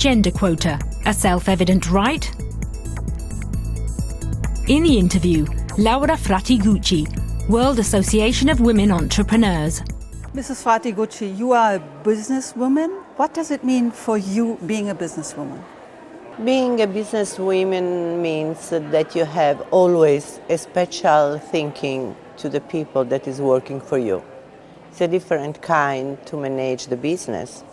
gender quota a self-evident right? In the interview, Laura Fratigucci, World Association of Women Entrepreneurs. Mrs. Fratigucci, you are a businesswoman. What does it mean for you being a businesswoman? Being a businesswoman means that you have always a special thinking to the people that is working for you. It's a different kind to manage the business.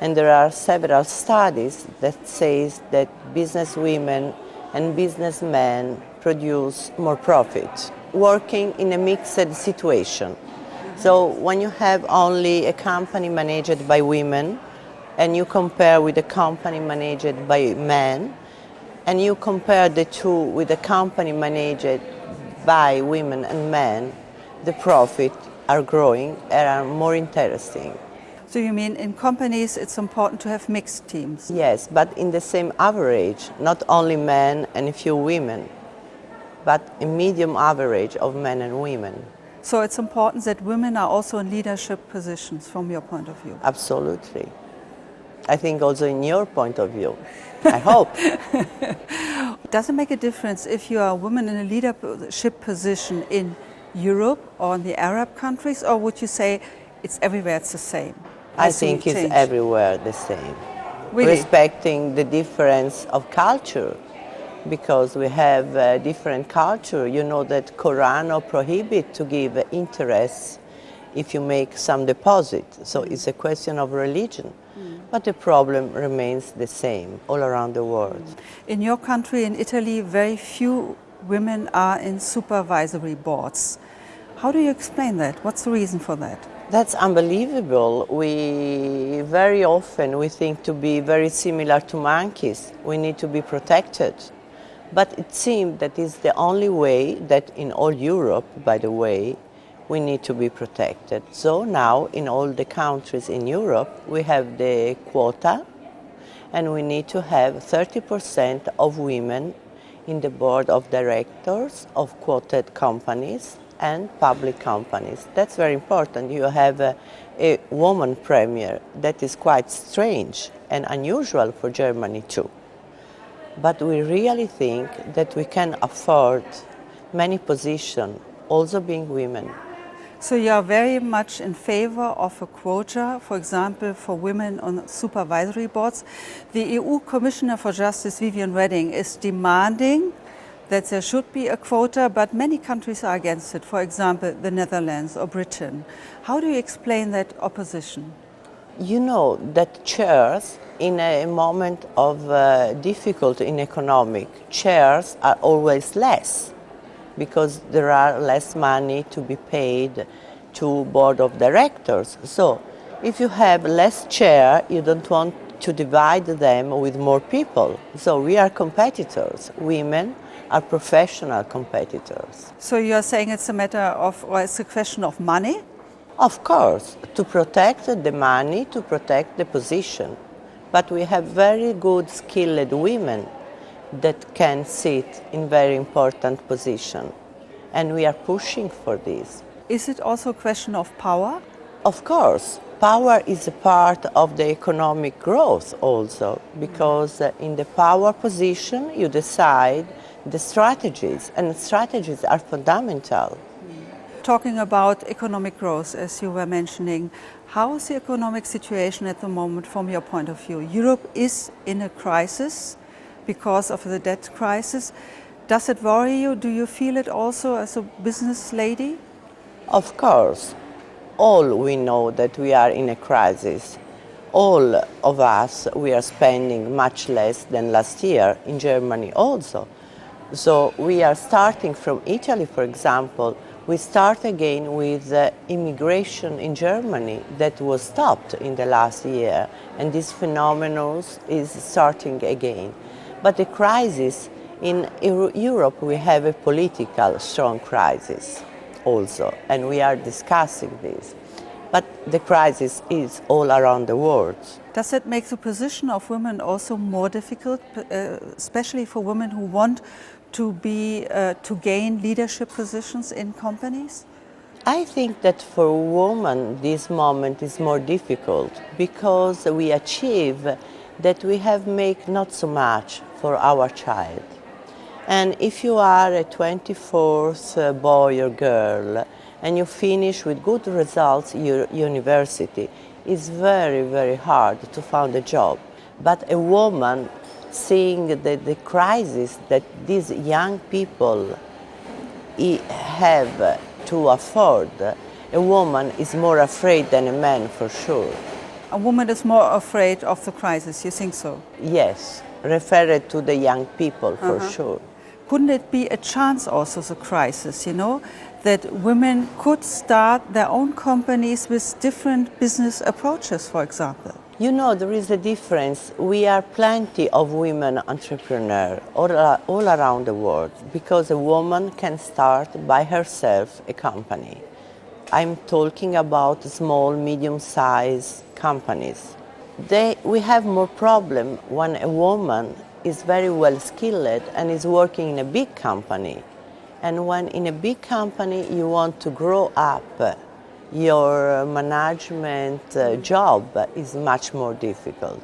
And there are several studies that say that businesswomen and businessmen produce more profit, working in a mixed situation. So when you have only a company managed by women, and you compare with a company managed by men, and you compare the two with a company managed by women and men, the profit are growing and are more interesting. So you mean in companies it's important to have mixed teams? Yes, but in the same average, not only men and a few women, but a medium average of men and women. So it's important that women are also in leadership positions from your point of view? Absolutely. I think also in your point of view. I hope. Does it make a difference if you are a woman in a leadership position in Europe or in the Arab countries, or would you say it's everywhere it's the same? I think it's everywhere the same. Really? Respecting the difference of culture, because we have different culture. You know that Quran prohibit to give interest if you make some deposit. So it's a question of religion. But the problem remains the same all around the world. In your country, in Italy, very few women are in supervisory boards. How do you explain that? What's the reason for that? That's unbelievable. We very often we think to be very similar to monkeys. We need to be protected. But it seems that it's the only way that in all Europe, by the way, we need to be protected. So now in all the countries in Europe, we have the quota, and we need to have 30% of women in the board of directors of quoted companies and public companies. That's very important. You have a woman premier. That is quite strange and unusual for Germany too. But we really think that we can afford many positions, also being women. So you are very much in favor of a quota, for example, for women on supervisory boards. The EU Commissioner for Justice, Viviane Reding, is demanding that there should be a quota, but many countries are against it, for example, the Netherlands or Britain. How do you explain that opposition? You know that chairs, in a moment of difficulty in economic, chairs are always less, because there are less money to be paid to board of directors. So if you have less chair, you don't want to divide them with more people. So we are competitors. Women are professional competitors. So you are saying it's a matter of, or it's a question of money? Of course, to protect the money, to protect the position. But we have very good skilled women that can sit in very important position. And we are pushing for this. Is it also a question of power? Of course. Power is a part of the economic growth also, because in the power position you decide the strategies, and strategies are fundamental. Talking about economic growth, as you were mentioning, how is the economic situation at the moment from your point of view? Europe is in a crisis because of the debt crisis. Does it worry you? Do you feel it also as a business lady? Of course. All we know that we are in a crisis. All of us, we are spending much less than last year, in Germany also. So we are starting from Italy, for example. We start again with immigration in Germany that was stopped in the last year, and this phenomenon is starting again. But the crisis in Europe, we have a political strong crisis also, and we are discussing this. But the crisis is all around the world. Does it make the position of women also more difficult, especially for women who want to gain leadership positions in companies? I think that for women this moment is more difficult because we achieve that we have made not so much for our child. And if you are a 24th boy or girl and you finish with good results your university, it's very, very hard to find a job. But a woman, seeing the crisis that these young people have to afford, a woman is more afraid than a man for sure. A woman is more afraid of the crisis, you think so? Yes, referred to the young people for sure. Couldn't it be a chance also, the crisis, that women could start their own companies with different business approaches, for example? There is a difference. We are plenty of women entrepreneurs all around the world because a woman can start by herself a company. I'm talking about small, medium-sized companies. We have more problem when a woman is very well skilled and is working in a big company. And when in a big company you want to grow up, your management job is much more difficult.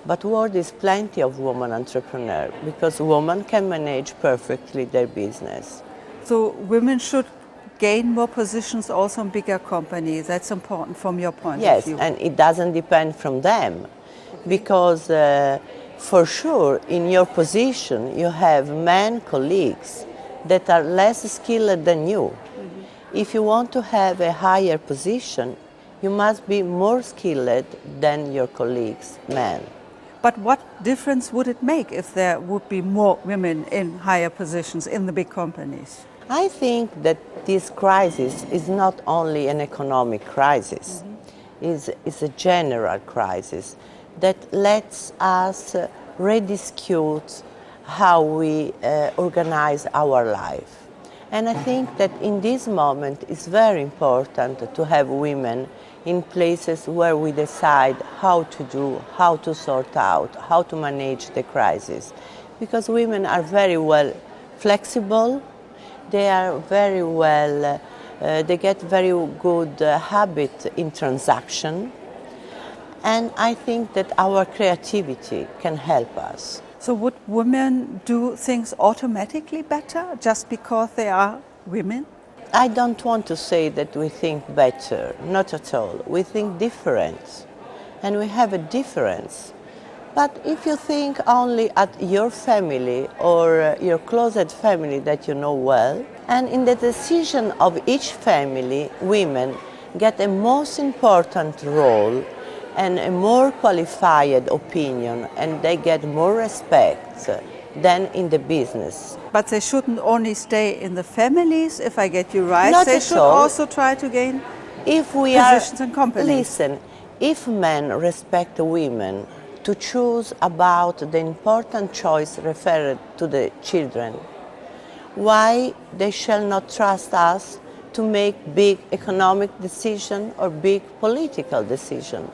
But world is plenty of women entrepreneurs because women can manage perfectly their business. So women should gain more positions also in bigger companies. That's important from your point of view. Yes, and it doesn't depend from them because for sure in your position you have men colleagues that are less skilled than you. If you want to have a higher position, you must be more skilled than your colleagues, men. But what difference would it make if there would be more women in higher positions in the big companies? I think that this crisis is not only an economic crisis, it's a general crisis that lets us rediscute how we organize our life. And I think that in this moment it's very important to have women in places where we decide how to do, how to sort out, how to manage the crisis. Because women are very well flexible, they are very well, they get very good habit in transaction. And I think that our creativity can help us. So would women do things automatically better just because they are women? I don't want to say that we think better, not at all. We think different, and we have a difference. But if you think only at your family or your closest family that you know well, and in the decision of each family, women get a most important role and a more qualified opinion, and they get more respect than in the business. But they shouldn't only stay in the families, if I get you right. Not they at should all. also try to gain positions in companies. Listen, if men respect women to choose about the important choice referred to the children, why they shall not trust us to make big economic decision or big political decision?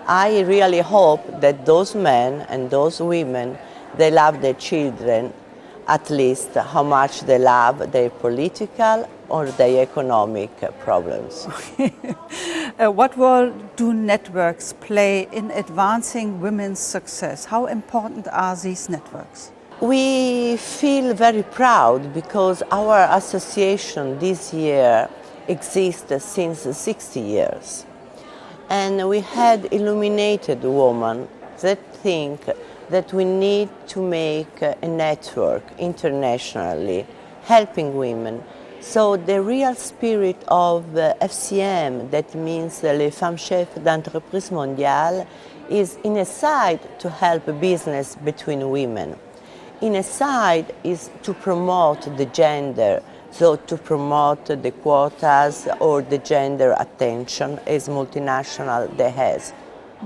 I really hope that those men and those women, they love their children at least how much they love their political or their economic problems. What role do networks play in advancing women's success? How important are these networks? We feel very proud because our association this year exists since 60 years. And we had illuminated women that think that we need to make a network internationally helping women. So the real spirit of FCM, that means Les Femmes Chefs d'Entreprise Mondiale, is in a side to help business between women. In a side is to promote the gender, so to promote the quotas or the gender attention as multinational they has.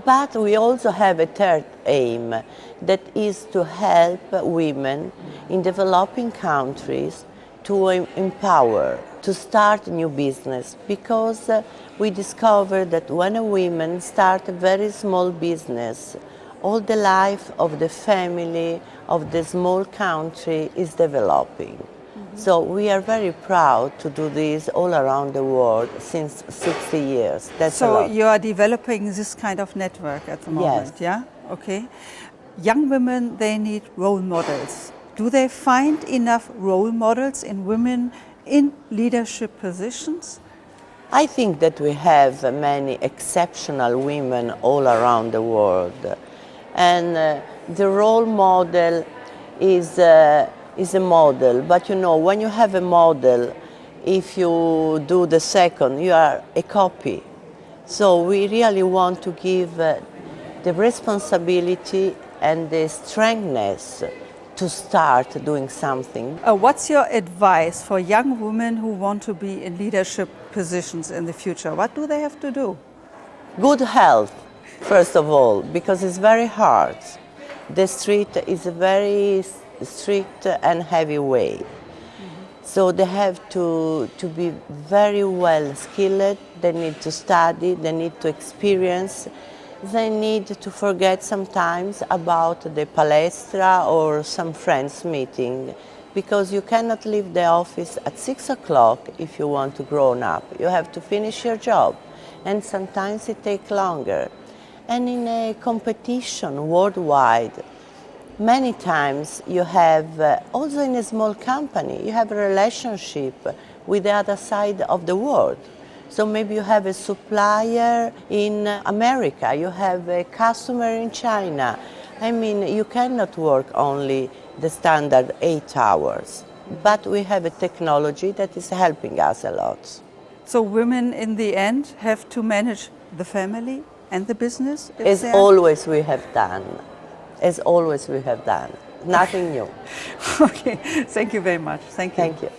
But we also have a third aim, that is to help women in developing countries to empower, to start new business, because we discovered that when a woman starts a very small business, all the life of the family, of the small country is developing. So we are very proud to do this all around the world since 60 years. That's a lot. So you are developing this kind of network at the moment, Yes. yeah? Okay. Young women, they need role models. Do they find enough role models in women in leadership positions? I think that we have many exceptional women all around the world. And the role model is a model. But you know, when you have a model, if you do the second, you are a copy. So we really want to give the responsibility and the strengthness to start doing something. What's your advice for young women who want to be in leadership positions in the future? What do they have to do? Good health, first of all, because it's very hard. The street is a very strict and heavy way. So they have to be very well skilled, they need to study, they need to experience, they need to forget sometimes about the palestra or some friends meeting, because you cannot leave the office at 6 o'clock if you want to grow up. You have to finish your job, and sometimes it takes longer. And in a competition worldwide, many times you have, also in a small company, you have a relationship with the other side of the world. So maybe you have a supplier in America, you have a customer in China. I mean, you cannot work only the standard 8 hours. But we have a technology that is helping us a lot. So women in the end have to manage the family and the business? As always we have done. As always we have done. Nothing new. Okay, thank you very much. Thank you. Thank you.